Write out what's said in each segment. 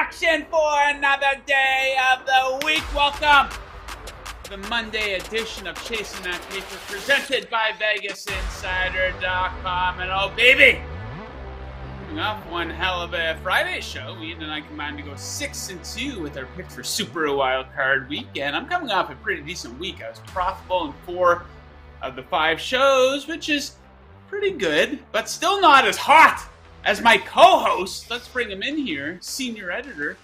action for another day of the week. Welcome to the Monday edition of Chasing That Paper, presented by VegasInsider.com. And oh, baby, coming up one hell of a Friday show. Ian and I combined to go 6-2 with our picks for Super Wild Card Weekend. I'm coming off a pretty decent week. I was profitable in 4 of the 5 shows, which is pretty good, but still not as hot as my co-host. Let's bring him in here, senior editor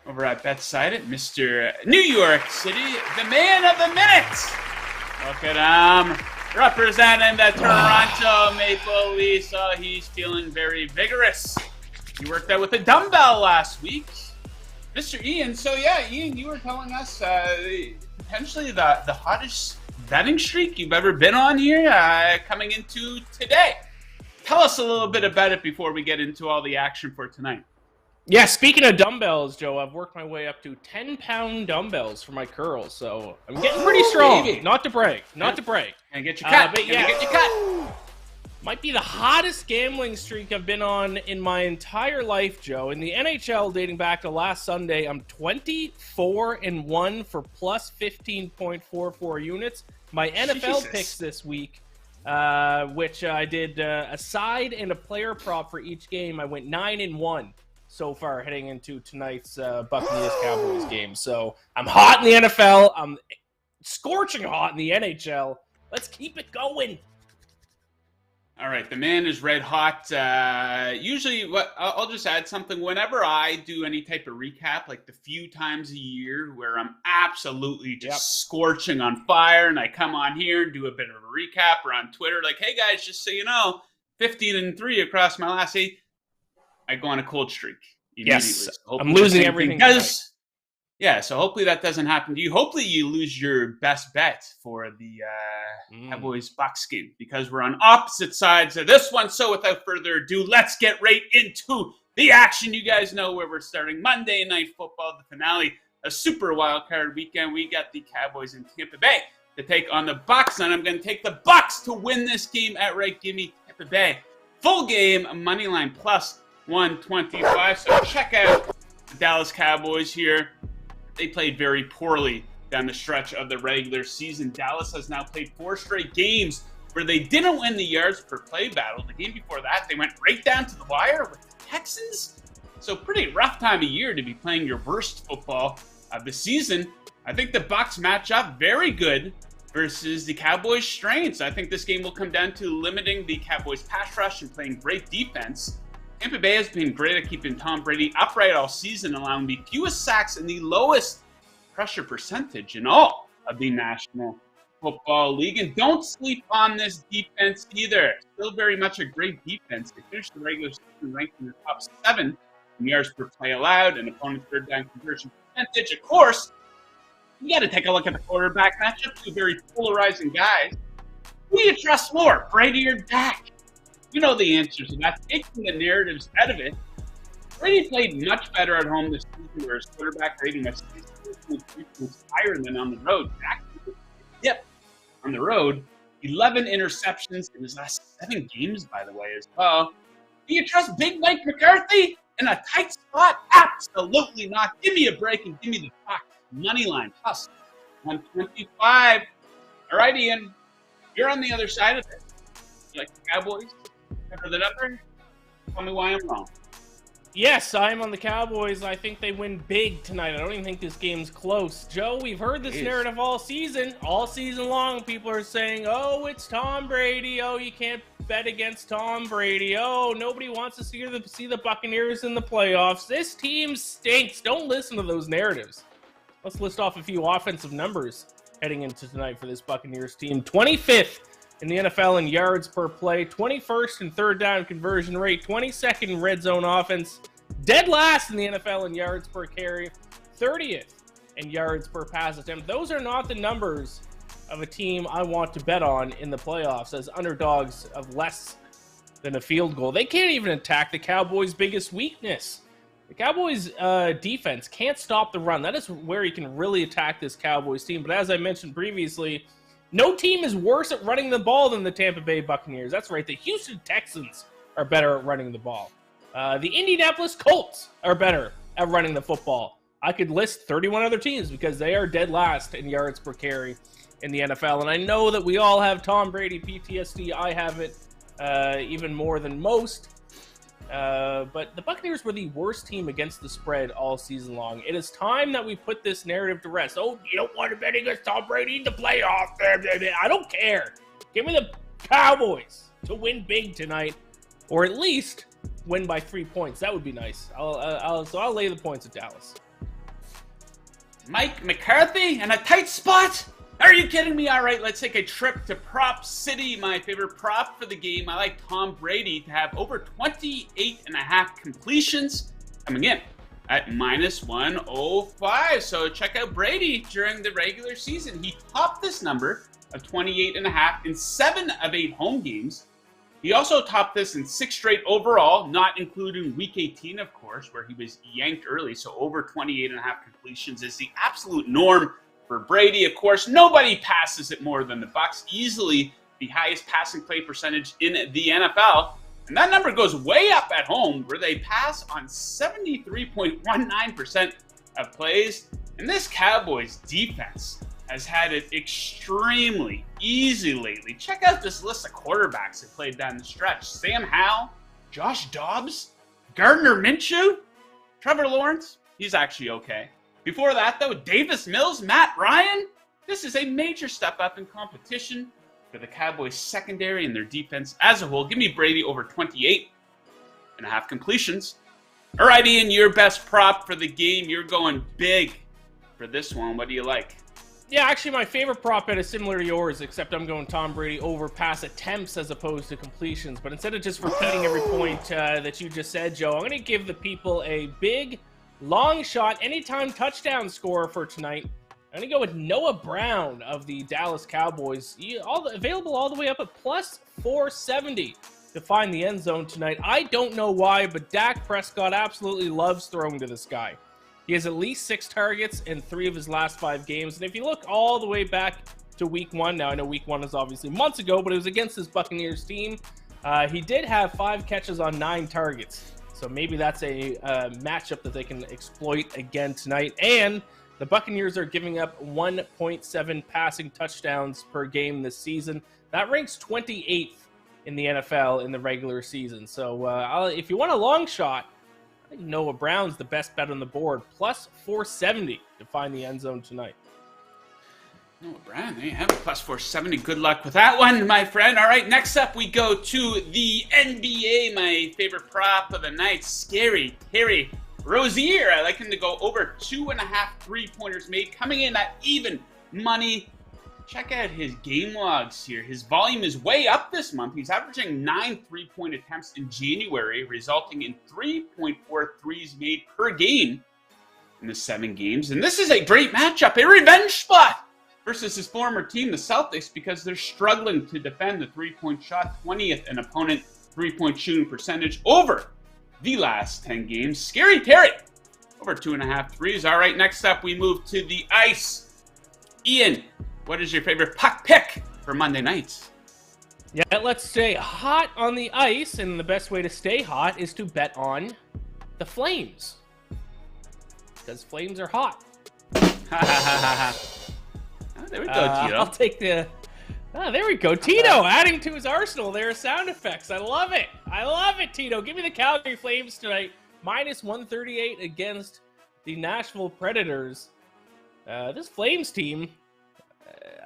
over at BetSided, Mr. New York City, the man of the minute. Look at him, representing the Toronto Maple Leafs. Oh, he's feeling very vigorous. He worked out with a dumbbell last week, Mr. Ian. So yeah, Ian, you were telling us potentially the hottest betting streak you've ever been on here coming into today. Tell us a little bit about it before we get into all the action for tonight. Yeah, speaking of dumbbells, Joe, I've worked my way up to 10-pound dumbbells for my curls, so I'm getting pretty strong. Baby. Not to brag. Gonna get you cut. Get you cut. Might be the hottest gambling streak I've been on in my entire life, Joe. In the NHL, dating back to last Sunday, I'm 24-1 for plus 15.44 units. My NFL picks this week, which I did a side and a player prop for each game. I went 9-1 so far heading into tonight's Buccaneers Cowboys game. So I'm hot in the NFL. I'm scorching hot in the NHL. Let's keep it going. All right, the man is red hot. Usually, I'll just add something. Whenever I do any type of recap, like the few times a year where I'm absolutely just scorching on fire, and I come on here and do a bit of a recap, or on Twitter, like, hey guys, just so you know, 15-3 across my last 8. I go on a cold streak immediately. Yes, So I'm losing everything. Yeah, so hopefully that doesn't happen to you. Hopefully you lose your best bet for the Cowboys-Bucs game, because we're on opposite sides of this one. So without further ado, let's get right into the action. You guys know where we're starting. Monday Night Football, the finale, a Super Wild Card Weekend. We got the Cowboys in Tampa Bay to take on the Bucs, and I'm going to take the Bucs to win this game outright. Give me Tampa Bay. Full game, money line plus 125. So check out the Dallas Cowboys here. They played very poorly down the stretch of the regular season. Dallas has now played 4 straight games where they didn't win the yards per play battle. The game before that, they went right down to the wire with the Texans. So pretty rough time of year to be playing your worst football of the season. I think the Bucs match up very good versus the Cowboys' strengths. I think this game will come down to limiting the Cowboys' pass rush and playing great defense. Tampa Bay has been great at keeping Tom Brady upright all season, allowing the fewest sacks and the lowest pressure percentage in all of the National Football League. And don't sleep on this defense either. Still very much a great defense. They finished the regular season ranked in the top 7 in yards per play allowed and opponent third down conversion percentage. Of course, you got to take a look at the quarterback matchup. 2 very polarizing guys. Who do you trust more, Brady or Dak? You know the answers to that. Taking the narratives out of it, Brady played much better at home this season, where his quarterback rating was 6.3 points higher than on the road. On the road, 11 interceptions in his last 7 games, by the way, as well. Do you trust Big Mike McCarthy in a tight spot? Absolutely not. Give me a break and give me the Bucs money line plus 125. All right, Ian, you're on the other side of it. You like the Cowboys? For the number? Tell me why I'm wrong. Yes, I'm on the Cowboys. I think they win big tonight. I don't even think this game's close. Joe, we've heard this narrative all season. All season long, people are saying, oh, it's Tom Brady. Oh, you can't bet against Tom Brady. Oh, nobody wants to see the Buccaneers in the playoffs. This team stinks. Don't listen to those narratives. Let's list off a few offensive numbers heading into tonight for this Buccaneers team. 25th in the NFL in yards per play, 21st in third down conversion rate, 22nd in red zone offense, dead last in the NFL in yards per carry, 30th in yards per pass attempt. Those are not the numbers of a team I want to bet on in the playoffs as underdogs of less than a field goal. They can't even attack the Cowboys' biggest weakness. The Cowboys' defense can't stop the run. That is where you can really attack this Cowboys team. But as I mentioned previously, no team is worse at running the ball than the Tampa Bay Buccaneers. That's right. The Houston Texans are better at running the ball. The Indianapolis Colts are better at running the football. I could list 31 other teams because they are dead last in yards per carry in the NFL. And I know that we all have Tom Brady PTSD. I have it even more than most. But the Buccaneers were the worst team against the spread all season long. It is time that we put this narrative to rest. Oh, you don't want to bet against Tom Brady in the playoffs. I don't care. Give me the Cowboys to win big tonight, or at least win by 3 points. That would be nice. So I'll lay the points at Dallas. Mike McCarthy in a tight spot? Are you kidding me? All right, let's take a trip to Prop City, my favorite prop for the game. I like Tom Brady to have over 28.5 completions coming in at -105. So check out Brady during the regular season. He topped this number of 28.5 in 7 of 8 home games. He also topped this in 6 straight overall, not including Week 18, of course, where he was yanked early. So over 28.5 completions is the absolute norm for Brady. Of course, nobody passes it more than the Bucs. Easily the highest passing play percentage in the NFL. And that number goes way up at home, where they pass on 73.19% of plays. And this Cowboys defense has had it extremely easy lately. Check out this list of quarterbacks that played down the stretch. Sam Howell, Josh Dobbs, Gardner Minshew, Trevor Lawrence. He's actually okay. Before that, though, Davis Mills, Matt Ryan. This is a major step up in competition for the Cowboys secondary and their defense as a whole. Give me Brady over 28.5 completions. All right, Ian, your best prop for the game. You're going big for this one. What do you like? Yeah, actually, my favorite prop bet is similar to yours, except I'm going Tom Brady over pass attempts as opposed to completions. But instead of just repeating every point that you just said, Joe, I'm going to give the people a big, long shot, anytime touchdown scorer for tonight. I'm going to go with Noah Brown of the Dallas Cowboys. Available all the way up at +470 to find the end zone tonight. I don't know why, but Dak Prescott absolutely loves throwing to this guy. He has at least 6 targets in 3 of his last 5 games. And if you look all the way back to Week 1, now I know Week 1 is obviously months ago, but it was against this Buccaneers team. He did have 5 catches on 9 targets. So maybe that's a matchup that they can exploit again tonight. And the Buccaneers are giving up 1.7 passing touchdowns per game this season. That ranks 28th in the NFL in the regular season. So if you want a long shot, I think Noah Brown's the best bet on the board. +470 to find the end zone tonight. Noah Brown, there you have it. +470. Good luck with that one, my friend. All right, next up we go to the NBA. My favorite prop of the night, Scary Terry Rozier. I like him to go over 2.5 3-pointers made, coming in at even money. Check out his game logs here. His volume is way up this month. He's averaging 9 3-point attempts in January, resulting in 3.4 threes made per game in the 7 games. And this is a great matchup, a revenge spot versus his former team, the Celtics, because they're struggling to defend the 3-point shot. 20th in opponent 3-point shooting percentage over the last 10 games. Scary Terry, over 2.5 threes. All right, next up we move to the ice. Ian, what is your favorite puck pick for Monday nights? Yeah, let's stay hot on the ice, and the best way to stay hot is to bet on the Flames. Because Flames are hot. Oh, there we go, Tito. I'll take the... Oh, there we go. Tito adding to his arsenal there are sound effects. I love it. I love it, Tito. Give me the Calgary Flames tonight. -138 against the Nashville Predators. This Flames team...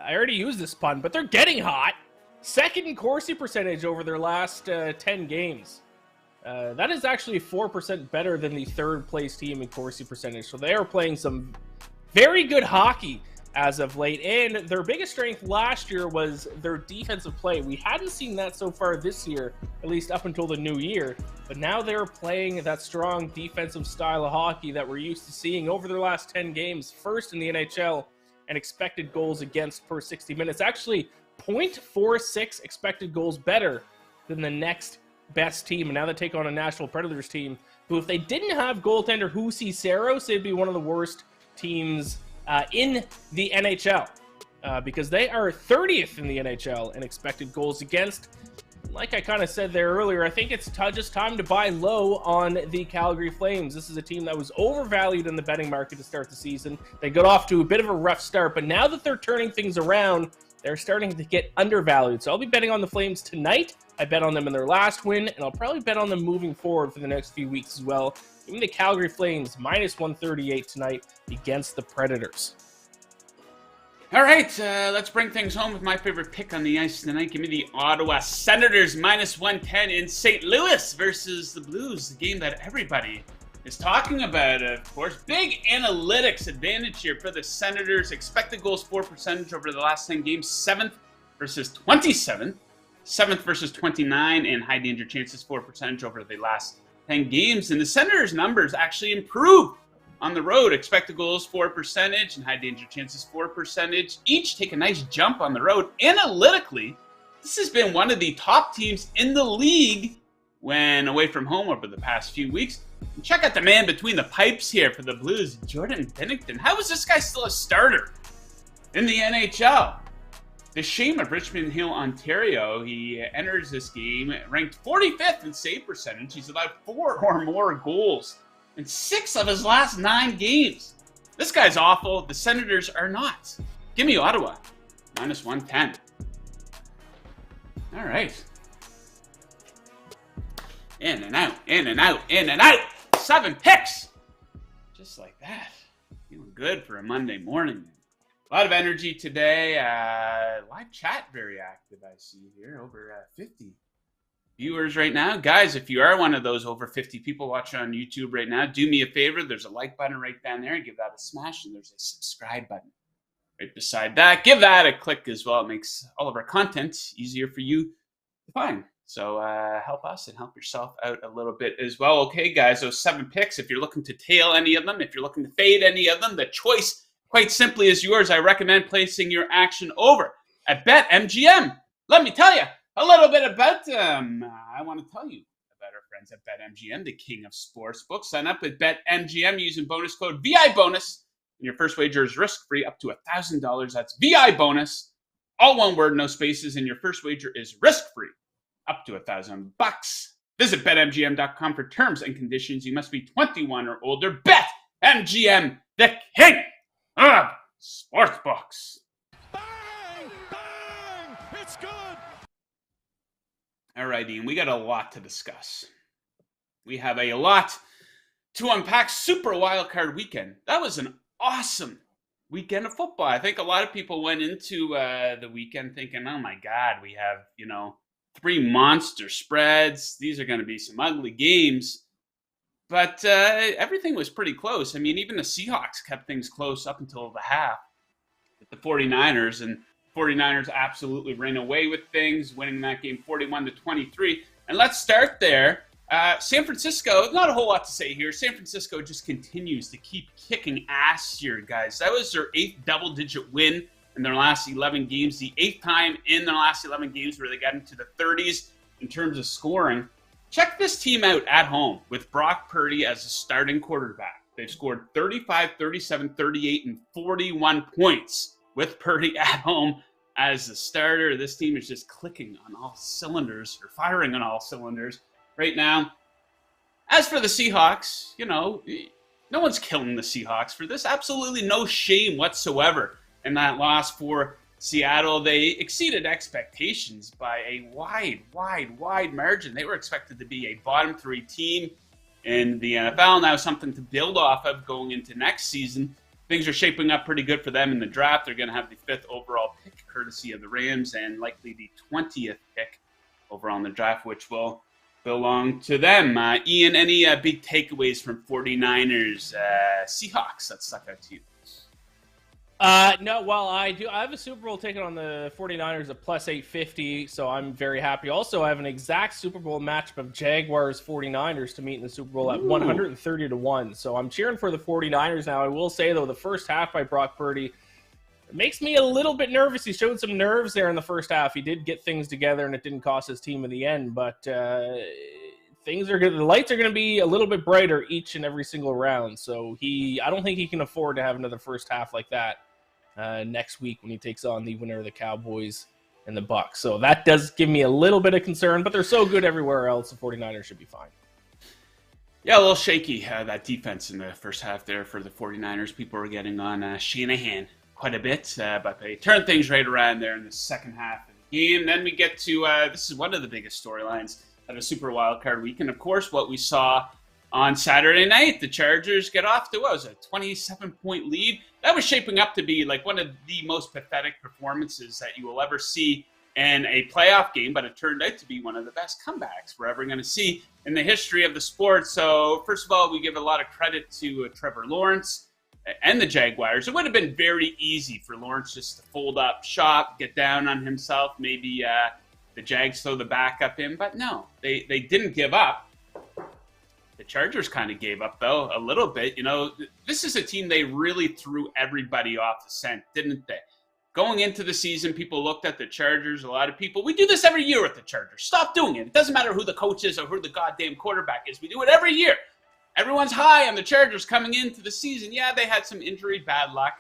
I already used this pun, but they're getting hot. Second in Corsi percentage over their last 10 games. That is actually 4% better than the third place team in Corsi percentage. So they are playing some very good hockey as of late. And their biggest strength last year was their defensive play. We hadn't seen that so far this year, at least up until the new year. But now they're playing that strong defensive style of hockey that we're used to seeing over their last 10 games. First in the NHL and expected goals against per 60 minutes. Actually, 0.46 expected goals better than the next best team. And now they take on a Nashville Predators team who, if they didn't have goaltender Husi Saros, they'd be one of the worst teams in the NHL because they are 30th in the NHL in expected goals against. like I kind of said there earlier, I think it's just time to buy low on the Calgary Flames. This is a team that was overvalued in the betting market to start the season. They got off to a bit of a rough start, but now that they're turning things around, they're starting to get undervalued. So I'll be betting on the Flames tonight. I bet on them in their last win, and I'll probably bet on them moving forward for the next few weeks as well. Give me the Calgary Flames minus 138 tonight against the Predators. All right, let's bring things home with my favorite pick on the ice tonight. Give me the Ottawa Senators minus 110 in St. Louis versus the Blues, the game that everybody is talking about, of course. Big analytics advantage here for the Senators. Expected goals for percentage over the last 10 games, 7th versus 27th. 7th versus 29, and high danger chances for percentage over the last 10 games. And the Senators' numbers actually improved on the road. Expected goals for percentage and high danger chances for percentage each take a nice jump on the road. Analytically, this has been one of the top teams in the league when away from home over the past few weeks. And check out the man between the pipes here for the Blues, Jordan Binnington. How is this guy still a starter in the NHL? The shame of Richmond Hill, Ontario. He enters this game ranked 45th in save percentage. He's allowed 4 or more goals in 6 of his last 9 games. This guy's awful. The Senators are not. Give me Ottawa minus 110. All right. In and out, in and out, in and out. 7 picks. Just like that. Feeling good for a Monday morning. A lot of energy today. Live chat very active, I see here. Over 50 viewers right now. Guys, if you are one of those over 50 people watching on YouTube right now, do me a favor. There's a like button right down there. Give that a smash. And there's a subscribe button right beside that. Give that a click as well. It makes all of our content easier for you to find. So help us and help yourself out a little bit as well. Okay, guys, those 7 picks. If you're looking to tail any of them, if you're looking to fade any of them, the choice quite simply is yours. I recommend placing your action over at BetMGM. Let me tell you a little bit about them. I want to tell you about our friends at BetMGM, the king of sportsbooks. Sign up with BetMGM using bonus code VIBONUS, and your first wager is risk-free up to $1,000. That's VIBONUS, all one word, no spaces, and your first wager is risk-free up to $1,000. Visit BetMGM.com for terms and conditions. You must be 21 or older. BetMGM, the king of sportsbooks. Bang! Bang! It's good! All right, Ian, we got a lot to discuss. We have a lot to unpack. Super Wildcard Weekend. That was an awesome weekend of football. I think a lot of people went into the weekend thinking, oh my God, we have, 3 monster spreads. These are going to be some ugly games. But everything was pretty close. I mean, even the Seahawks kept things close up until the half with the 49ers. And 49ers absolutely ran away with things, winning that game 41-23. And let's start there. San Francisco, not a whole lot to say here. San Francisco just continues to keep kicking ass here, guys. That was their 8th double-digit win in their last 11 games. The 8th time in their last 11 games where they got into the 30s in terms of scoring. Check this team out at home with Brock Purdy as a starting quarterback. They've scored 35, 37, 38, and 41 points with Purdy at home as the starter. This team is just clicking on all cylinders, or firing on all cylinders right now. As for the Seahawks, no one's killing the Seahawks for this. Absolutely no shame whatsoever in that loss for Seattle. They exceeded expectations by a wide margin. They were expected to be a bottom 3 team in the NFL. Now something to build off of going into next season. Things are shaping up pretty good for them in the draft. They're going to have the 5th overall pick, courtesy of the Rams, and likely the 20th pick overall in the draft, which will belong to them. Ian, any big takeaways from 49ers Seahawks that stuck out to you? No, well, I do. I have a Super Bowl ticket on the 49ers at plus 850, so I'm very happy. Also, I have an exact Super Bowl matchup of Jaguars 49ers to meet in the Super Bowl at 130-1. So I'm cheering for the 49ers now. I will say, though, the first half by Brock Purdy makes me a little bit nervous. He showed some nerves there in the first half. He did get things together, and it didn't cost his team in the end. But the lights are going to be a little bit brighter each and every single round. So I don't think he can afford to have another first half like that next week when he takes on the winner of the Cowboys and the Bucs. So that does give me a little bit of concern, but they're so good everywhere else, the 49ers should be fine. Yeah, a little shaky, that defense in the first half there for the 49ers. People were getting on Shanahan quite a bit, but they turned things right around there in the second half of the game. Then we get to, this is one of the biggest storylines of a Super Wildcard weekend. Of course, what we saw on Saturday night, the Chargers get off to, what was it, 27-point lead? That was shaping up to be like one of the most pathetic performances that you will ever see in a playoff game, but it turned out to be one of the best comebacks we're ever going to see in the history of the sport. So, first of all, we give a lot of credit to Trevor Lawrence and the Jaguars. It would have been very easy for Lawrence just to fold up shop, get down on himself, maybe the Jags throw the backup in, but no, they didn't give up. The Chargers kind of gave up, though, a little bit. You know, this is a team they really threw everybody off the scent, didn't they? Going into the season, people looked at the Chargers, a lot of people, we do this every year with the Chargers. Stop doing it. It doesn't matter who the coach is or who the goddamn quarterback is. We do it every year. Everyone's high on the Chargers coming into the season. Yeah, they had some injury, bad luck,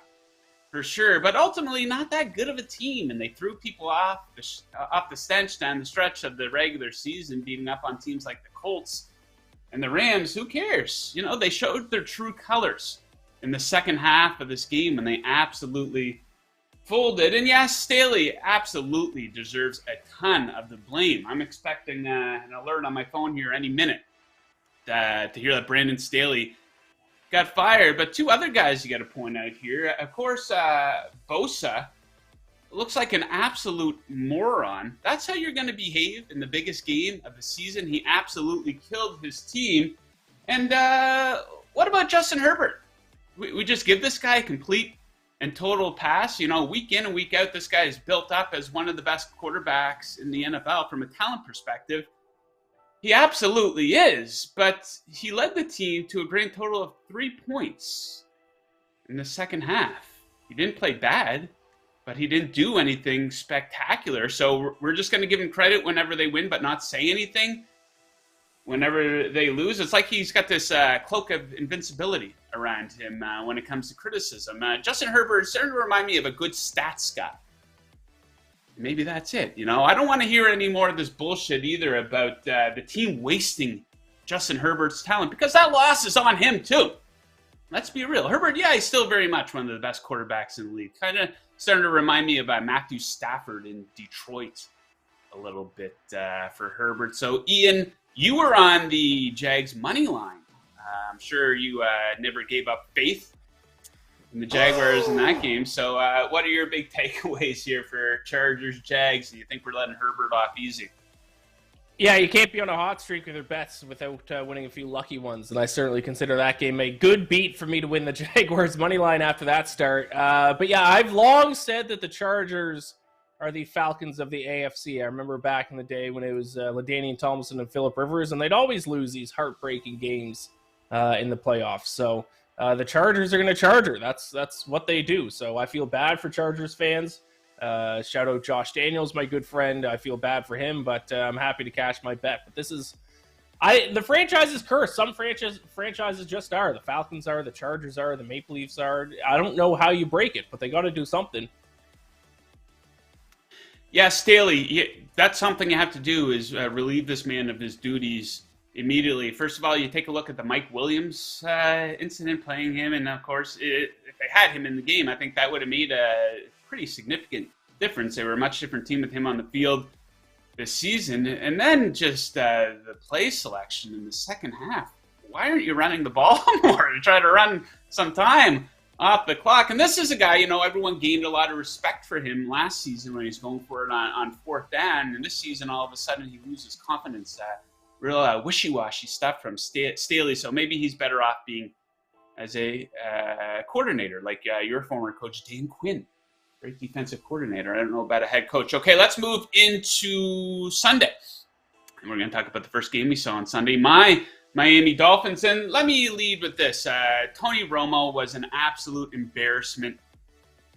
for sure, but ultimately not that good of a team, and they threw people off the stench down the stretch of the regular season, beating up on teams like the Colts and the Rams. Who cares? You know, they showed their true colors in the second half of this game, and they absolutely folded. And yes, Staley absolutely deserves a ton of the blame. I'm expecting an alert on my phone here any minute to hear that Brandon Staley got fired. But two other guys you got to point out here. Of course, Bosa looks like an absolute moron. That's how you're going to behave in the biggest game of the season. He absolutely killed his team. And what about Justin Herbert? We just give this guy a complete and total pass. You know, week in and week out, this guy is built up as one of the best quarterbacks in the NFL from a talent perspective. He absolutely is, but he led the team to a grand total of 3 points in the second half. He didn't play bad, but he didn't do anything spectacular. So we're just going to give him credit whenever they win, but not say anything whenever they lose. It's like he's got this cloak of invincibility around him when it comes to criticism. Justin Herbert is starting to remind me of a good stats guy. Maybe that's it. You know, I don't want to hear any more of this bullshit either about the team wasting Justin Herbert's talent, because that loss is on him too. Let's be real. Herbert, yeah, he's still very much one of the best quarterbacks in the league. Kind of starting to remind me of Matthew Stafford in Detroit a little bit for Herbert. So, Ian, you were on the Jags money line. I'm sure you never gave up faith in the Jaguars in that game. So what are your big takeaways here for Chargers, Jags? Do you think we're letting Herbert off easy? Yeah, you can't be on a hot streak with your bets without winning a few lucky ones, and I certainly consider that game a good beat for me to win the Jaguars money line after that start. But yeah, I've long said that the Chargers are the Falcons of the AFC. I remember back in the day when it was LaDainian Tomlinson and Phillip Rivers, and they'd always lose these heartbreaking games in the playoffs. So the Chargers are going to Charger. That's what they do. So I feel bad for Chargers fans. Shout out Josh Daniels, my good friend. I feel bad for him, but I'm happy to cash my bet. But this is, the franchise is cursed. Some franchises just are. The Falcons are, the Chargers are, the Maple Leafs are. I don't know how you break it, but they got to do something. Yeah, Staley, that's something you have to do is relieve this man of his duties immediately. First of all, you take a look at the Mike Williams incident, playing him, and of course, if they had him in the game, I think that would have made a pretty significant difference. They were a much different team with him on the field this season. And then just the play selection in the second half. Why aren't you running the ball more to try to run some time off the clock? And this is a guy, you know, everyone gained a lot of respect for him last season when he's going for it on fourth down. And this season, all of a sudden, he loses confidence. Real wishy-washy stuff from Staley. So maybe he's better off being as a coordinator, like your former coach, Dan Quinn. Great defensive coordinator. I don't know about a head coach. Okay, let's move into Sunday. And we're going to talk about the first game we saw on Sunday, my Miami Dolphins. And let me lead with this. Tony Romo was an absolute embarrassment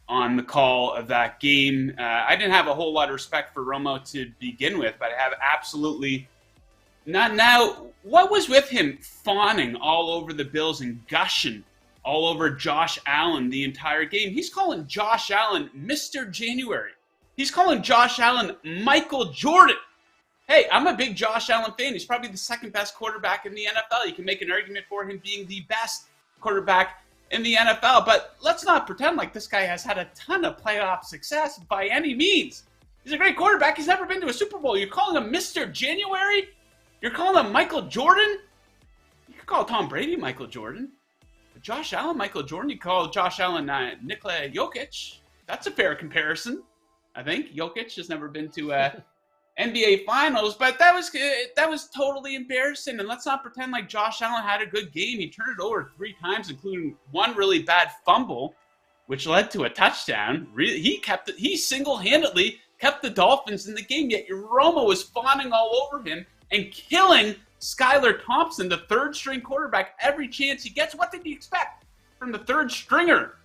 on the call of that game. I didn't have a whole lot of respect for Romo to begin with, but I have absolutely not now. What was with him fawning all over the Bills and gushing all over Josh Allen the entire game? He's calling Josh Allen Mr. January. He's calling Josh Allen Michael Jordan. Hey, I'm a big Josh Allen fan. He's probably the second best quarterback in the NFL. You can make an argument for him being the best quarterback in the NFL. But let's not pretend like this guy has had a ton of playoff success by any means. He's a great quarterback. He's never been to a Super Bowl. You're calling him Mr. January? You're calling him Michael Jordan? You could call Tom Brady Michael Jordan. But Josh Allen, Michael Jordan, you call Josh Allen Nikola Jokic. That's a fair comparison, I think. Jokic has never been to NBA Finals, but that was totally embarrassing. And let's not pretend like Josh Allen had a good game. He turned it over 3 times, including one really bad fumble, which led to a touchdown. He single-handedly kept the Dolphins in the game, yet Romo was fawning all over him and killing Skylar Thompson, the third-string quarterback, every chance he gets. What did you expect from the third stringer,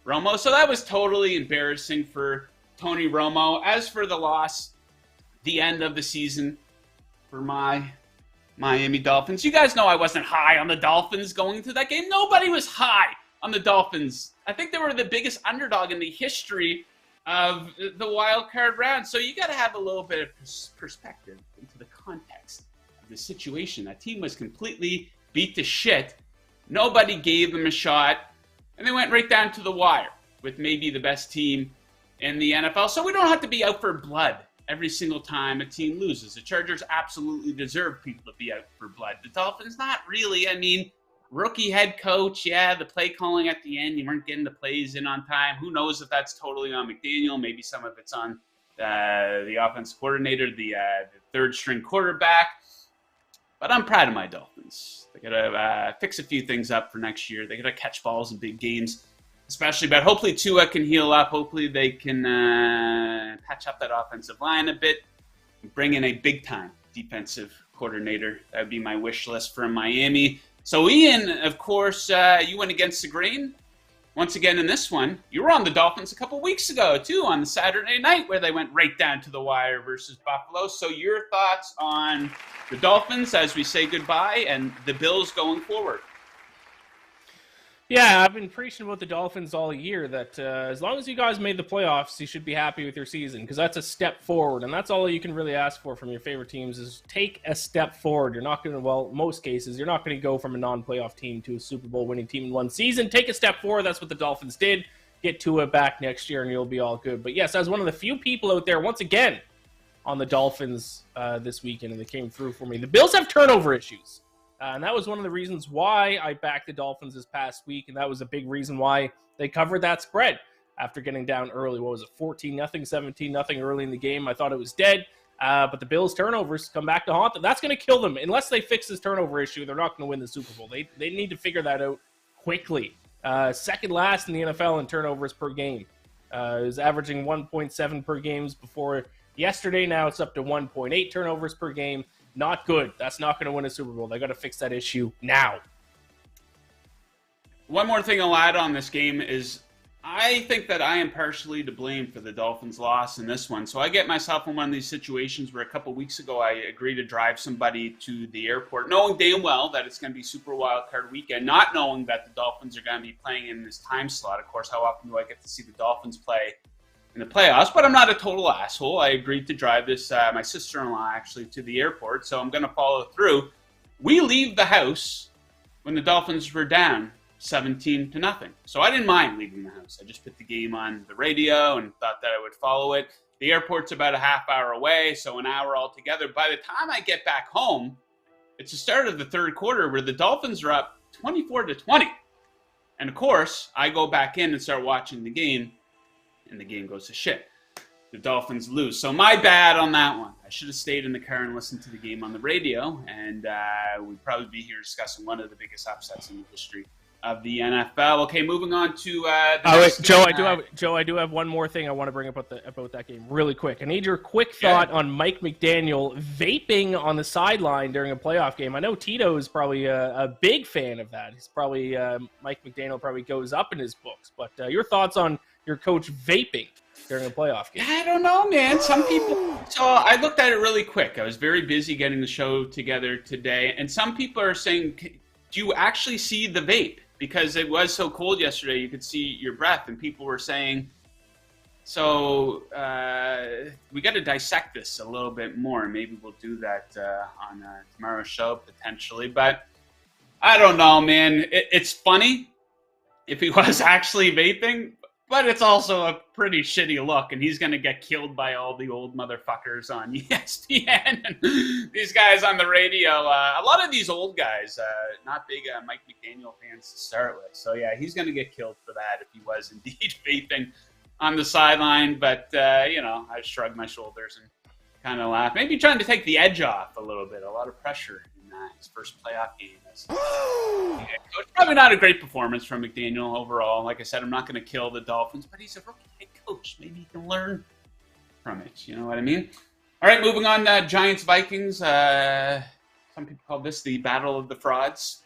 Romo? So that was totally embarrassing for Tony Romo. As for the loss, the end of the season for my Miami Dolphins. You guys know I wasn't high on the Dolphins going into that game. Nobody was high on the Dolphins. I think they were the biggest underdog in the history of the wild card round. So you got to have a little bit of perspective into the context of the situation. That team was completely beat to shit. Nobody gave them a shot, and they went right down to the wire with maybe the best team in the NFL. So we don't have to be out for blood every single time a team loses. The Chargers absolutely deserve people to be out for blood. The Dolphins, not really. I mean, rookie head coach, yeah, the play calling at the end, you weren't getting the plays in on time. Who knows if that's totally on McDaniel. Maybe some of it's on the offensive coordinator, the third-string quarterback. But I'm proud of my Dolphins. They got to fix a few things up for next year. They got to catch balls in big games, especially. But hopefully Tua can heal up. Hopefully they can patch up that offensive line a bit and bring in a big-time defensive coordinator. That would be my wish list for Miami. So, Ian, of course, you went against the grain once again in this one. You were on the Dolphins a couple weeks ago, too, on the Saturday night where they went right down to the wire versus Buffalo. So your thoughts on the Dolphins as we say goodbye and the Bills going forward? Yeah, I've been preaching about the Dolphins all year that as long as you guys made the playoffs, you should be happy with your season because that's a step forward, and that's all you can really ask for from your favorite teams is take a step forward. You're not going to, well, most cases, you're not going to go from a non-playoff team to a Super Bowl winning team in one season. Take a step forward. That's what the Dolphins did. Get Tua back next year, and you'll be all good. But yes, I was one of the few people out there, once again, on the Dolphins this weekend, and they came through for me. The Bills have turnover issues. And that was one of the reasons why I backed the Dolphins this past week, and that was a big reason why they covered that spread after getting down early. What was it, 14-0, 17-0 early in the game? I thought it was dead, but the Bills' turnovers come back to haunt them. That's going to kill them. Unless they fix this turnover issue, they're not going to win the Super Bowl. They need to figure that out quickly. Second last in the NFL in turnovers per game. It was averaging 1.7 per game before yesterday. Now it's up to 1.8 turnovers per game. Not good. That's not going to win a Super Bowl. They got to fix that issue now. One more thing I'll add on this game is I think that I am partially to blame for the Dolphins' loss in this one. So I get myself in one of these situations where a couple weeks ago I agreed to drive somebody to the airport, knowing damn well that it's going to be Super Wild Card Weekend, not knowing that the Dolphins are going to be playing in this time slot. Of course, how often do I get to see the Dolphins play in the playoffs? But I'm not a total asshole. I agreed to drive this, my sister-in-law actually, to the airport, so I'm going to follow through. We leave the house when the Dolphins were down 17-0. So I didn't mind leaving the house. I just put the game on the radio and thought that I would follow it. The airport's about a half hour away, so an hour altogether. By the time I get back home, it's the start of the third quarter where the Dolphins are up 24-20. And of course, I go back in and start watching the game, and the game goes to shit. The Dolphins lose. So my bad on that one. I should have stayed in the car and listened to the game on the radio, and we'd probably be here discussing one of the biggest upsets in the history of the NFL. Okay, moving on to Joe, I do have one more thing I want to bring up about that game really quick. I need your quick thought on Mike McDaniel vaping on the sideline during a playoff game. I know Tito is probably a big fan of that. He's probably Mike McDaniel probably goes up in his books. But your thoughts on your coach vaping during a playoff game? I don't know, man. Some people. So I looked at it really quick. I was very busy getting the show together today, and some people are saying, "Do you actually see the vape?" Because it was so cold yesterday, you could see your breath, and people were saying, So we got to dissect this a little bit more. Maybe we'll do that on tomorrow's show potentially. But I don't know, man. It's funny if he was actually vaping, but it's also a pretty shitty look, and he's going to get killed by all the old motherfuckers on ESPN and these guys on the radio. A lot of these old guys, not big Mike McDaniel fans to start with. So, yeah, he's going to get killed for that if he was indeed vaping on the sideline. But, I shrugged my shoulders and kind of laughed. Maybe trying to take the edge off a little bit. A lot of pressure in his first playoff game. So it's probably not a great performance from McDaniel overall. Like I said, I'm not going to kill the Dolphins, but he's a rookie head coach. Maybe he can learn from it. You know what I mean? All right, moving on. Giants-Vikings. Some people call this the Battle of the Frauds.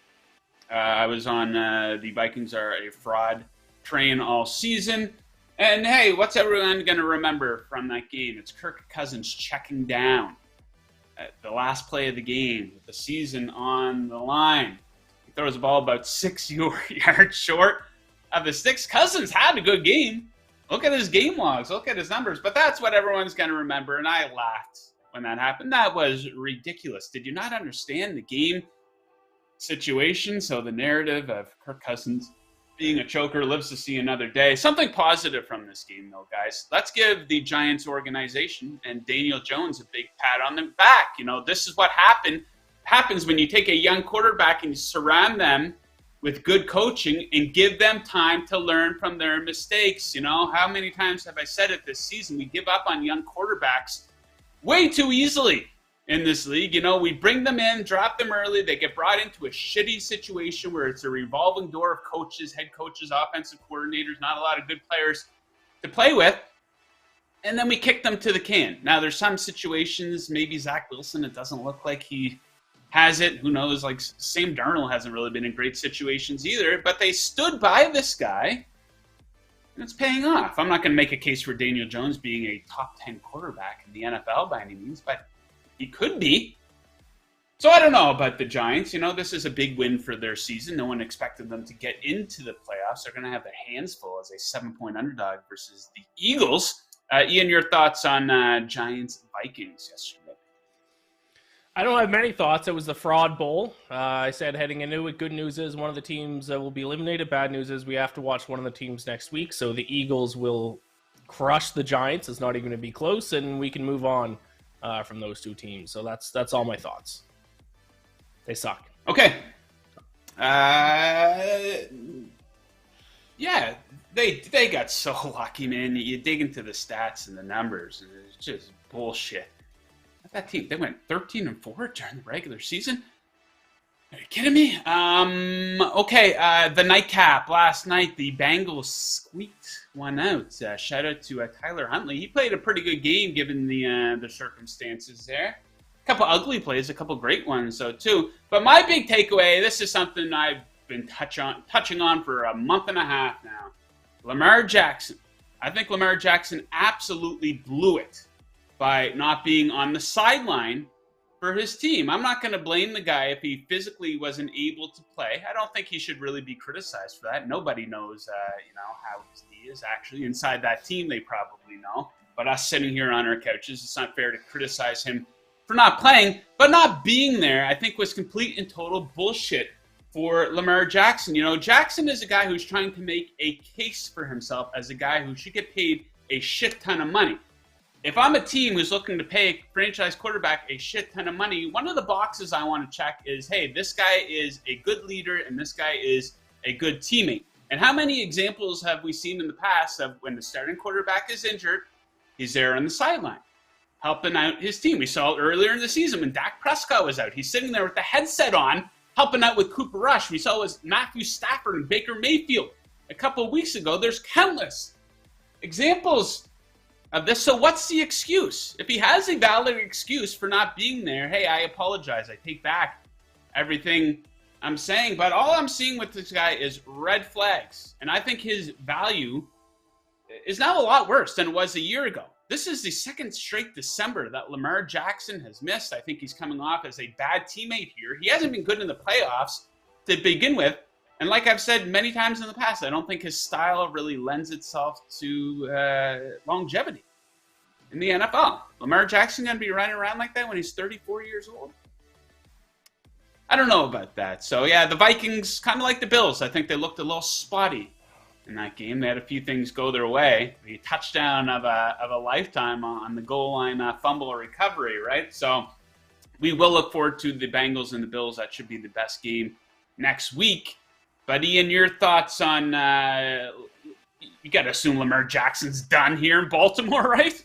I was on the Vikings are a fraud train all season. And, hey, what's everyone going to remember from that game? It's Kirk Cousins checking down at the last play of the game with the season on the line. He throws the ball about 6 yards short of the sticks. Cousins had a good game. Look at his game logs. Look at his numbers. But that's what everyone's going to remember, and I laughed when that happened. That was ridiculous. Did you not understand the game situation? So the narrative of Kirk Cousins being a choker lives to see another day. Something positive from this game, though, guys. Let's give the Giants organization and Daniel Jones a big pat on the back. This is what happens when you take a young quarterback and you surround them with good coaching and give them time to learn from their mistakes. How many times have I said it this season? We give up on young quarterbacks way too easily in this league. We bring them in, drop them early. They get brought into a shitty situation where it's a revolving door of coaches, head coaches, offensive coordinators, not a lot of good players to play with. And then we kick them to the can. Now, there's some situations, maybe Zach Wilson, it doesn't look like he has it. Who knows? Like Sam Darnold hasn't really been in great situations either. But they stood by this guy, and it's paying off. I'm not going to make a case for Daniel Jones being a top 10 quarterback in the NFL by any means, but he could be. So I don't know about the Giants. This is a big win for their season. No one expected them to get into the playoffs. They're going to have their hands full as a 7-point underdog versus the Eagles. Ian, your thoughts on Giants-Vikings yesterday? I don't have many thoughts. It was the Fraud Bowl. I said heading into it, good news is one of the teams will be eliminated. Bad news is we have to watch one of the teams next week. So the Eagles will crush the Giants. It's not even going to be close, and we can move on from those two teams. So that's all my thoughts. They suck. Okay. Yeah, they got so lucky, man. You dig into the stats and the numbers, and it's just bullshit. That team, they went 13-4 during the regular season. Are you kidding me? Okay, the nightcap last night, the Bengals squeaked one out. Shout out to Tyler Huntley. He played a pretty good game given the circumstances there. A couple ugly plays, a couple great ones, though, too. But my big takeaway, this is something I've been touching on for a month and a half now. Lamar Jackson. I think Lamar Jackson absolutely blew it by not being on the sideline for his team. I'm not going to blame the guy if he physically wasn't able to play. I don't think he should really be criticized for that. Nobody knows, how he is actually inside that team. They probably know. But us sitting here on our couches, it's not fair to criticize him for not playing. But not being there, I think, was complete and total bullshit for Lamar Jackson. Jackson is a guy who's trying to make a case for himself as a guy who should get paid a shit ton of money. If I'm a team who's looking to pay a franchise quarterback a shit ton of money, one of the boxes I want to check is, hey, this guy is a good leader and this guy is a good teammate. And how many examples have we seen in the past of when the starting quarterback is injured, he's there on the sideline, helping out his team? We saw it earlier in the season when Dak Prescott was out. He's sitting there with the headset on, helping out with Cooper Rush. We saw it was Matthew Stafford and Baker Mayfield a couple of weeks ago. There's countless examples of this. So what's the excuse? If he has a valid excuse for not being there, hey, I apologize. I take back everything I'm saying. But all I'm seeing with this guy is red flags. And I think his value is now a lot worse than it was a year ago. This is the second straight December that Lamar Jackson has missed. I think he's coming off as a bad teammate here. He hasn't been good in the playoffs to begin with. And like I've said many times in the past, I don't think his style really lends itself to longevity in the NFL. Lamar Jackson going to be running around like that when he's 34 years old? I don't know about that. So, yeah, the Vikings, kind of like the Bills, I think they looked a little spotty in that game. They had a few things go their way. The touchdown of a lifetime on the goal line fumble recovery, right? So we will look forward to the Bengals and the Bills. That should be the best game next week. But Ian, your thoughts on you got to assume Lamar Jackson's done here in Baltimore, right?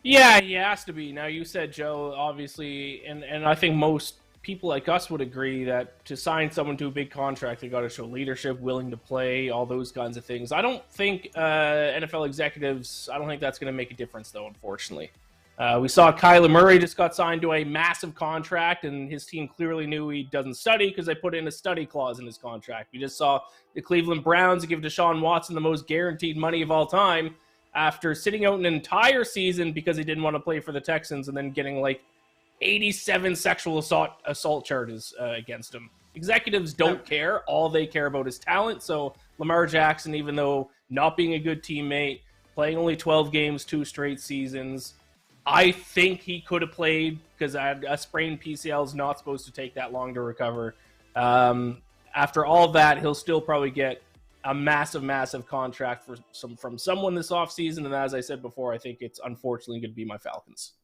Yeah, he has to be. Now, you said, Joe, obviously, and I think most people like us would agree that to sign someone to a big contract, they got to show leadership, willing to play, all those kinds of things. I don't think NFL executives, I don't think that's going to make a difference, though, unfortunately. We saw Kyler Murray just got signed to a massive contract, and his team clearly knew he doesn't study because they put in a study clause in his contract. We just saw the Cleveland Browns give Deshaun Watson the most guaranteed money of all time after sitting out an entire season because he didn't want to play for the Texans and then getting like 87 sexual assault charges against him. Executives don't care. All they care about is talent. So Lamar Jackson, even though not being a good teammate, playing only 12 games, 2 straight seasons, I think he could have played because a sprained PCL is not supposed to take that long to recover. After all that, he'll still probably get a massive, massive contract from someone this offseason. And as I said before, I think it's unfortunately going to be my Falcons.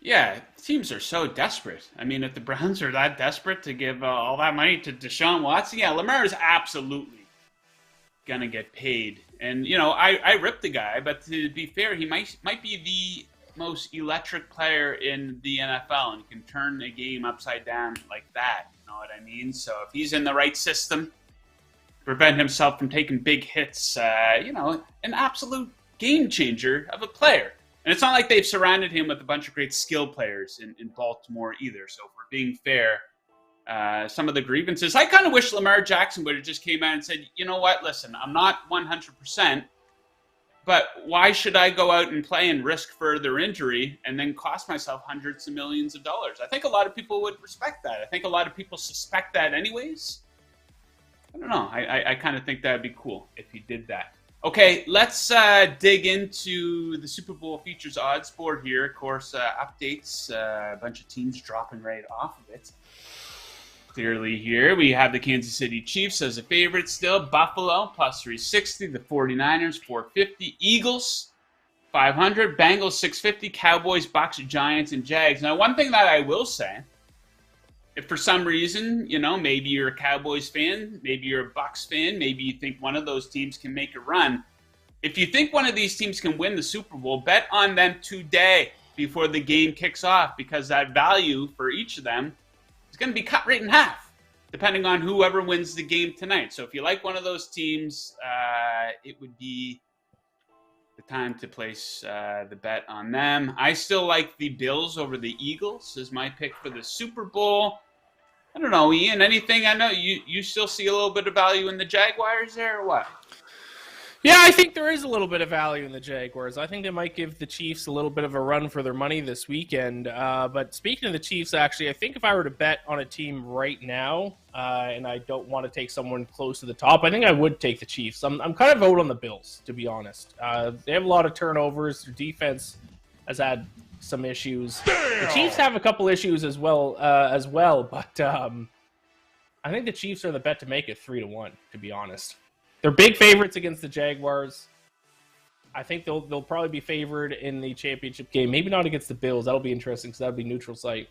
Yeah, teams are so desperate. I mean, if the Browns are that desperate to give all that money to Deshaun Watson, yeah, Lamar is absolutely going to get paid. And, you know, I ripped the guy, but to be fair, he might be the most electric player in the NFL, and he can turn a game upside down like that. You know what I mean? So if he's in the right system, prevent himself from taking big hits, you know, an absolute game changer of a player. And it's not like they've surrounded him with a bunch of great skill players in Baltimore either. So if we're being fair, some of the grievances, I kind of wish Lamar Jackson would have just came out and said, you know what, listen, I'm not 100%, but why should I go out and play and risk further injury and then cost myself hundreds of millions of dollars? I think a lot of people would respect that. I think a lot of people suspect that anyways. I don't know. I kind of think that would be cool if he did that. Okay, let's dig into the Super Bowl futures odds board here. Of course, updates, a bunch of teams dropping right off of it. Clearly here, we have the Kansas City Chiefs as a favorite still. Buffalo, plus 360. The 49ers, 450. Eagles, 500. Bengals, 650. Cowboys, Bucs, Giants, and Jags. Now, one thing that I will say, if for some reason, you know, maybe you're a Cowboys fan, maybe you're a Bucs fan, maybe you think one of those teams can make a run. If you think one of these teams can win the Super Bowl, bet on them today before the game kicks off, because that value for each of them is going to be cut right in half, depending on whoever wins the game tonight. So if you like one of those teams, it would be the time to place the bet on them. I still like the Bills over the Eagles as my pick for the Super Bowl. I don't know, Ian, anything? I know you still see a little bit of value in the Jaguars there or what? Yeah, I think there is a little bit of value in the Jaguars. I think they might give the Chiefs a little bit of a run for their money this weekend. But speaking of the Chiefs, actually, I think if I were to bet on a team right now, and I don't want to take someone close to the top, I think I would take the Chiefs. I'm kind of out on the Bills, to be honest. They have a lot of turnovers. Their defense has had some issues. Damn! The Chiefs have a couple issues as well. But I think the Chiefs are the bet to make it 3-1, to be honest. They're big favorites against the Jaguars. I think they'll probably be favored in the championship game. Maybe not against the Bills. That'll be interesting because that'll be neutral site.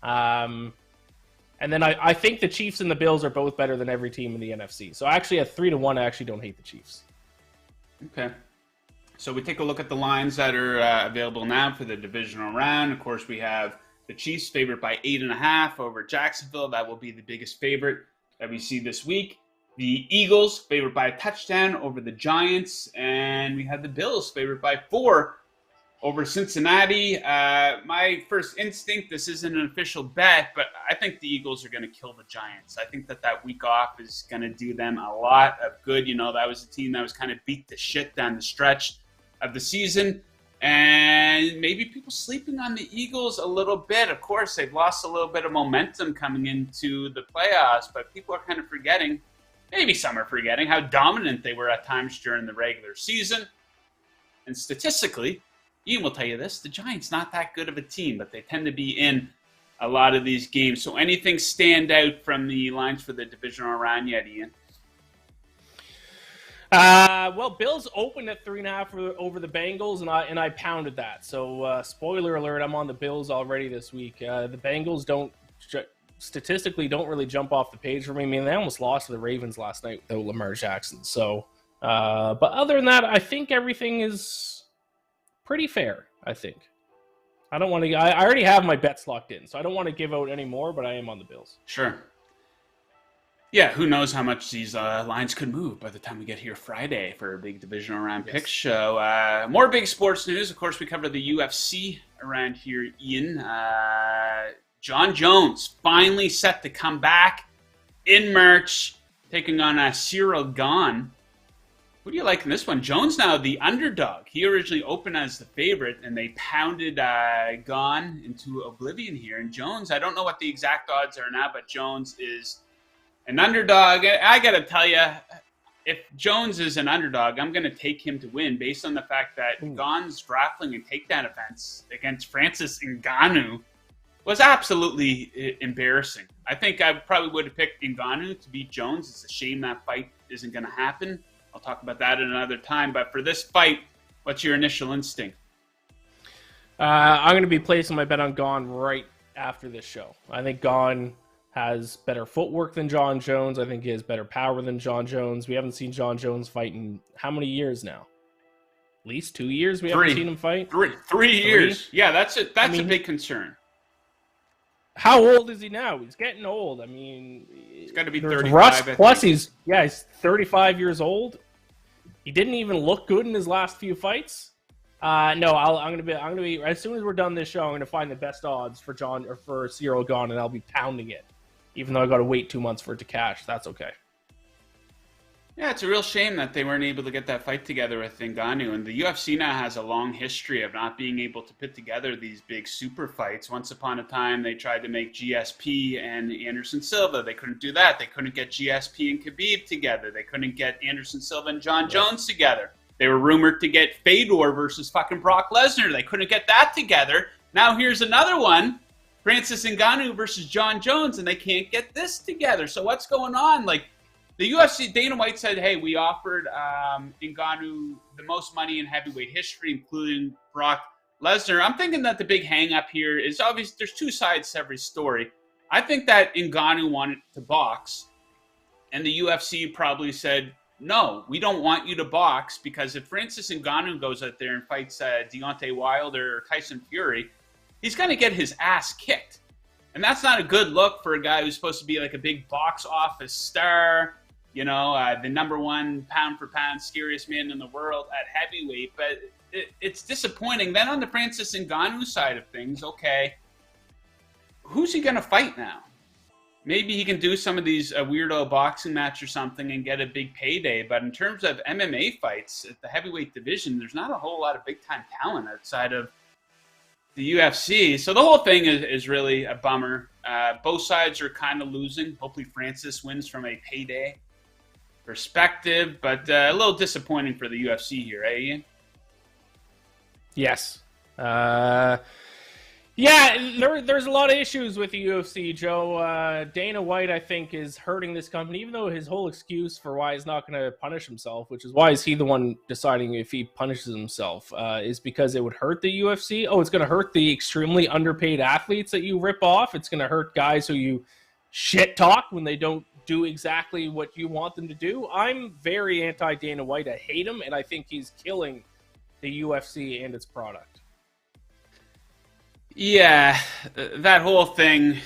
And then I think the Chiefs and the Bills are both better than every team in the NFC. So actually at 3-1, I actually don't hate the Chiefs. Okay. So we take a look at the lines that are available now for the divisional round. Of course, we have the Chiefs favored by 8.5 over Jacksonville. That will be the biggest favorite that we see this week. The Eagles favored by a touchdown over the Giants, and we have the Bills favored by 4 over Cincinnati. My first instinct, this isn't an official bet, but I think the Eagles are going to kill the Giants. I think that week off is going to do them a lot of good. You know, that was a team that was kind of beat the shit down the stretch of the season. And maybe people sleeping on the Eagles a little bit. Of course, they've lost a little bit of momentum coming into the playoffs, but people are kind of forgetting, maybe some are forgetting, how dominant they were at times during the regular season. And statistically, Ian will tell you this, the Giants not that good of a team, but they tend to be in a lot of these games. So anything stand out from the lines for the divisional round yet, Ian? Well, Bills opened at 3.5 over the Bengals, and I pounded that. So, spoiler alert, I'm on the Bills already this week. The Bengals statistically don't really jump off the page for me. I mean, they almost lost to the Ravens last night without Lamar Jackson. So, but other than that, I think everything is pretty fair, I think. I don't want to. I already have my bets locked in, so I don't want to give out any more. But I am on the Bills. Sure. Yeah, who knows how much these lines could move by the time we get here Friday for a big divisional round pick show. More big sports news. Of course, we cover the UFC around here, Ian. Jon Jones finally set to come back in March, taking on Cyril Gane. Who do you like in this one? Jones now the underdog. He originally opened as the favorite, and they pounded Gane into oblivion here. And Jones, I don't know what the exact odds are now, but Jones is an underdog. I got to tell you, if Jones is an underdog, I'm going to take him to win based on the fact that Gane's grappling and takedown offense against Francis Ngannou was absolutely embarrassing. I think I probably would have picked Ngannou to beat Jones. It's a shame that fight isn't going to happen. I'll talk about that at another time. But for this fight, what's your initial instinct? I'm going to be placing my bet on Gane right after this show. I think Gane has better footwork than Jon Jones. I think he has better power than Jon Jones. We haven't seen Jon Jones fight in how many years now? At least 2 years we haven't seen him fight? Three years. Yeah, that's a big concern. How old is he now? He's getting old. I mean, he's got to be 35. Russ, plus he's 35 years old. He didn't even look good in his last few fights. No, I'm gonna be as soon as we're done this show, I'm gonna find the best odds for Cyril Gane, and I'll be pounding it. Even though I got to wait 2 months for it to cash, that's okay. Yeah, it's a real shame that they weren't able to get that fight together with Ngannou. And the UFC now has a long history of not being able to put together these big super fights. Once upon a time, they tried to make GSP and Anderson Silva. They couldn't do that. They couldn't get GSP and Khabib together. They couldn't get Anderson Silva and Jon Jones together. They were rumored to get Fedor versus fucking Brock Lesnar. They couldn't get that together. Now here's another one. Francis Ngannou versus Jon Jones, and they can't get this together. So what's going on? Like, the UFC, Dana White said, hey, we offered Ngannou the most money in heavyweight history, including Brock Lesnar. I'm thinking that the big hang-up here is obvious. There's two sides to every story. I think that Ngannou wanted to box, and the UFC probably said, no, we don't want you to box, because if Francis Ngannou goes out there and fights Deontay Wilder or Tyson Fury, he's going to get his ass kicked. And that's not a good look for a guy who's supposed to be like a big box office star, you know, the number one pound-for-pound scariest man in the world at heavyweight. But it's disappointing. Then on the Francis Ngannou side of things, okay, who's he going to fight now? Maybe he can do some of these weirdo boxing match or something and get a big payday. But in terms of MMA fights at the heavyweight division, there's not a whole lot of big-time talent outside of the UFC. So the whole thing is really a bummer. Both sides are kind of losing. Hopefully Francis wins from a payday perspective, but a little disappointing for the UFC here, eh, Ian? Yes. There's a lot of issues with the UFC, Joe. Dana White, I think, is hurting this company, even though his whole excuse for why he's not going to punish himself, which is why is he the one deciding if he punishes himself, is because it would hurt the UFC. Oh, it's going to hurt the extremely underpaid athletes that you rip off. It's going to hurt guys who you shit talk when they don't do exactly what you want them to do. I'm very anti-Dana White. I hate him, and I think he's killing the UFC and its product. Yeah, that whole thing,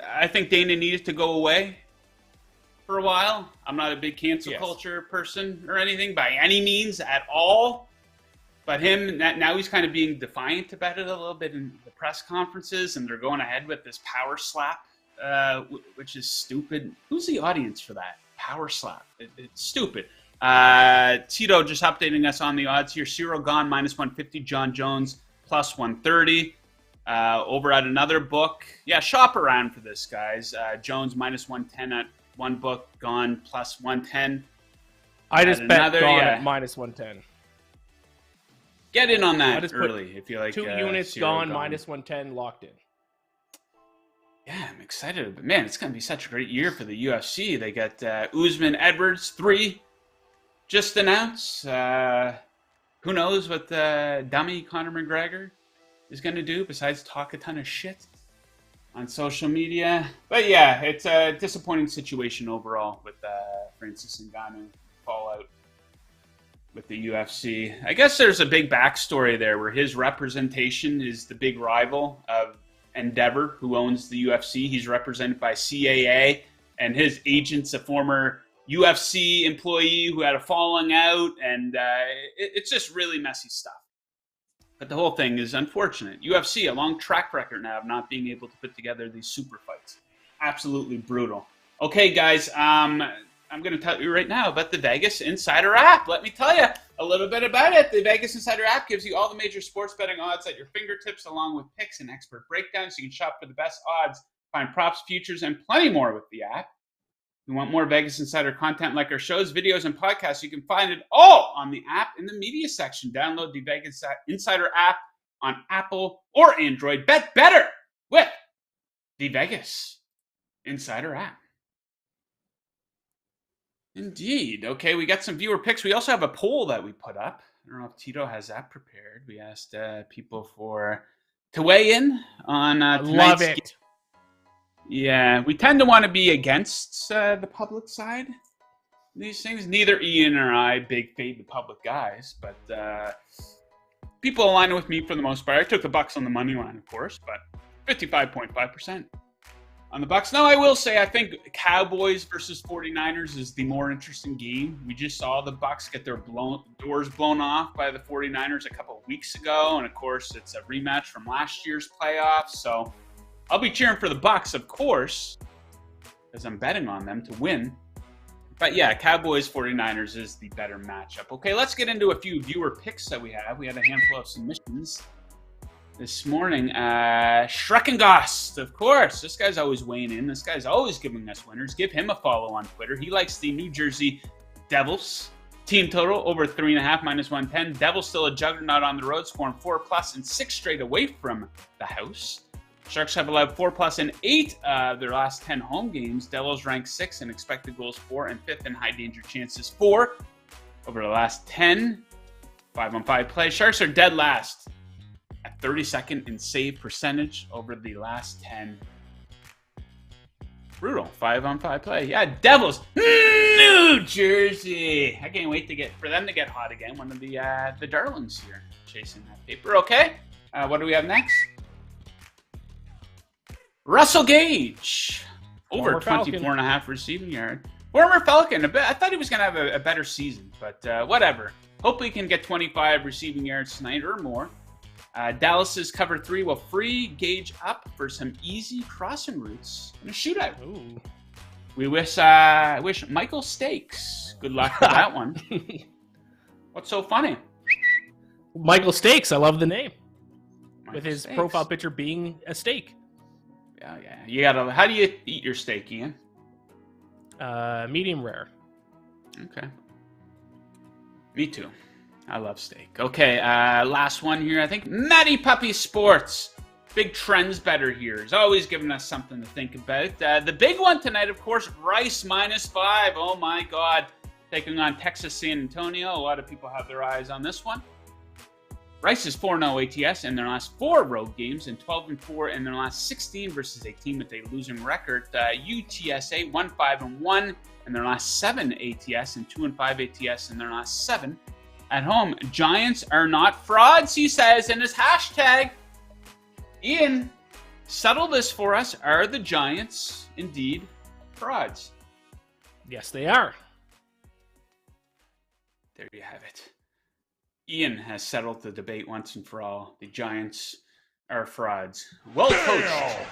I think Dana needed to go away for a while. I'm not a big cancel culture person or anything by any means at all. But him, now he's kind of being defiant about it a little bit in the press conferences, and they're going ahead with this power slap, which is stupid. Who's the audience for that? Power slap. It's stupid. Tito just updating us on the odds here. Cyril Gone, -150. Jon Jones, +130. Over at another book. Yeah, shop around for this, guys. Jones, -110 at one book. Gone, +110. I just bet Gone at -110. Get in on that early if you like. 2 units Gone, -110, locked in. Yeah, I'm excited. But man, it's going to be such a great year for the UFC. They got Usman Edwards 3 just announced. Who knows what dummy Conor McGregor is going to do besides talk a ton of shit on social media. But yeah, it's a disappointing situation overall with Francis Ngannou fallout with the UFC. I guess there's a big backstory there where his representation is the big rival of Endeavor, who owns the UFC. He's represented by CAA, and his agent's a former UFC employee who had a falling out, and it's just really messy stuff. But the whole thing is unfortunate. UFC, a long track record now of not being able to put together these super fights. Absolutely brutal. Okay, guys, I'm going to tell you right now about the Vegas Insider app. Let me tell you a little bit about it. The Vegas Insider app gives you all the major sports betting odds at your fingertips, along with picks and expert breakdowns. You can shop for the best odds, find props, futures, and plenty more with the app. If you want more Vegas Insider content like our shows, videos, and podcasts, you can find it all on the app in the media section. Download the Vegas Insider app on Apple or Android. Bet better with the Vegas Insider app. Indeed. Okay, we got some viewer picks. We also have a poll that we put up. I don't know if Tito has that prepared. We asked people to weigh in on tonight's Love it. game. Yeah, we tend to want to be against the public side. These things. Neither Ian or I big fade the public guys, but people align with me for the most part. I took the Bucs on the money line, of course, but 55.5%. On the Bucs. Now, I will say I think Cowboys versus 49ers is the more interesting game. We just saw the Bucs get their doors blown off by the 49ers a couple of weeks ago, and of course, it's a rematch from last year's playoffs. So I'll be cheering for the Bucs, of course, because I'm betting on them to win. But yeah, Cowboys 49ers is the better matchup. Okay, let's get into a few viewer picks that we have. We had a handful of submissions this morning. Schreckengost, of course. This guy's always weighing in. This guy's always giving us winners. Give him a follow on Twitter. He likes the New Jersey Devils. Team total over 3.5, -110. Devils still a juggernaut on the road, scoring 4+ and 6 straight away from the house. Sharks have allowed 4+ in 8 of their last 10 home games. Devils rank 6 in expected goals 4 and 5th in high danger chances 4 over the last 10. 5-on-5 play. Sharks are dead last at 32nd in save percentage over the last 10. Brutal. 5-on-5 play. Yeah, Devils. New Jersey. I can't wait for them to get hot again. One of the darlings here chasing that paper. Okay. What do we have next? Russell Gage. Over 24.5 receiving yard. Former Falcon. I thought he was going to have a better season, but whatever. Hopefully he can get 25 receiving yards tonight or more. Dallas's cover 3 will free Gage up for some easy crossing routes in a shootout. Ooh. We wish Michael Stakes good luck with that one. What's so funny? Michael Stakes, I love the name. Michael with his Stakes. profile picture being a steak. Yeah. You gotta. How do you eat your steak, Ian? Medium rare. Okay. Me too. I love steak. Okay, last one here. I think Matty Puppy Sports. Big trends better here. He's always giving us something to think about. The big one tonight, of course, Rice -5. Oh my God. Taking on Texas San Antonio. A lot of people have their eyes on this one. Rice is 4-0 ATS in their last 4 road games and 12-4 in their last 16 versus a team with a losing record. UTSA 1-5-1 in their last 7 ATS and 2-5 ATS in their last 7 at home. Giants are not frauds, he says in his hashtag. Ian, settle this for us. Are the Giants indeed frauds? Yes, they are. There you have it. Ian has settled the debate once and for all. The Giants are frauds. Well coached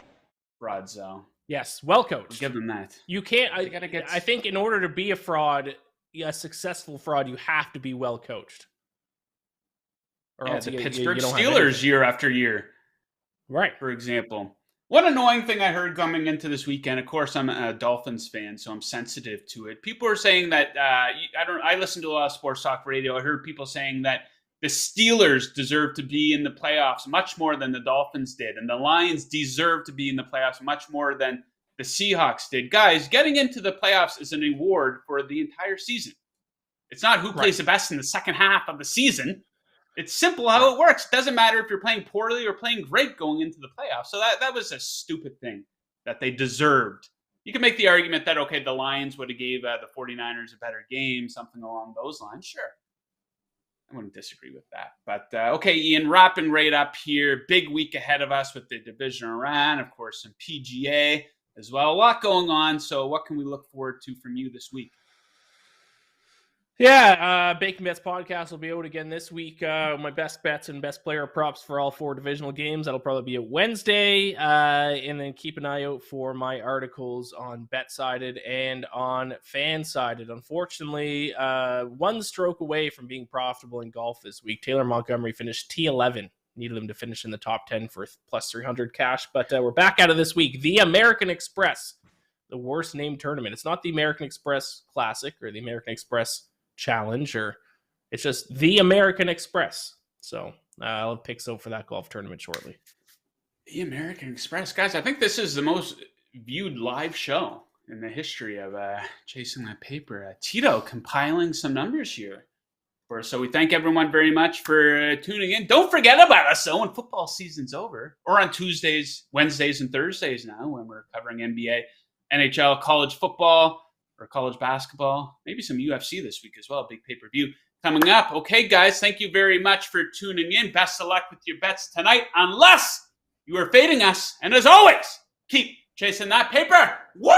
frauds, though. Yes, well coached. We'll give them that. You can't. I think in order to be a fraud, a successful fraud, you have to be well coached. Or else the Pittsburgh Steelers year after year. Right. For example. One annoying thing I heard coming into this weekend, of course, I'm a Dolphins fan, so I'm sensitive to it. People are saying that, I listen to a lot of sports talk radio. I heard people saying that the Steelers deserve to be in the playoffs much more than the Dolphins did. And the Lions deserve to be in the playoffs much more than the Seahawks did. Guys, getting into the playoffs is an award for the entire season. It's not who plays the best in the second half of the season. It's simple how it works. It doesn't matter if you're playing poorly or playing great going into the playoffs. So that was a stupid thing that they deserved. You can make the argument that, okay, the Lions would have gave the 49ers a better game, something along those lines. Sure. I wouldn't disagree with that. But, okay, Ian, wrapping right up here. Big week ahead of us with the Divisional round, of course, some PGA as well. A lot going on. So what can we look forward to from you this week? Yeah, Bacon Bets podcast will be out again this week. My best bets and best player props for all 4 divisional games. That'll probably be a Wednesday. And then keep an eye out for my articles on Bet-Sided and on Fan-Sided. Unfortunately, 1 stroke away from being profitable in golf this week. Taylor Montgomery finished T11. Needed him to finish in the top 10 for plus 300 cash. But we're back out of this week. The American Express, the worst named tournament. It's not the American Express Classic or the American Express Challenge, or it's just the American Express. So I'll have picks out for that golf tournament shortly. The American Express, guys. I think this is the most viewed live show in the history of Chasing That Paper. Tito compiling some numbers here for us. So we thank everyone very much for tuning in. Don't forget about us though when football season's over, or on Tuesdays, Wednesdays, and Thursdays now when we're covering NBA, NHL, college football, or college basketball, maybe some UFC this week as well. Big pay-per-view coming up. Okay, guys, thank you very much for tuning in. Best of luck with your bets tonight, unless you are fading us. And as always, keep chasing that paper. Woo!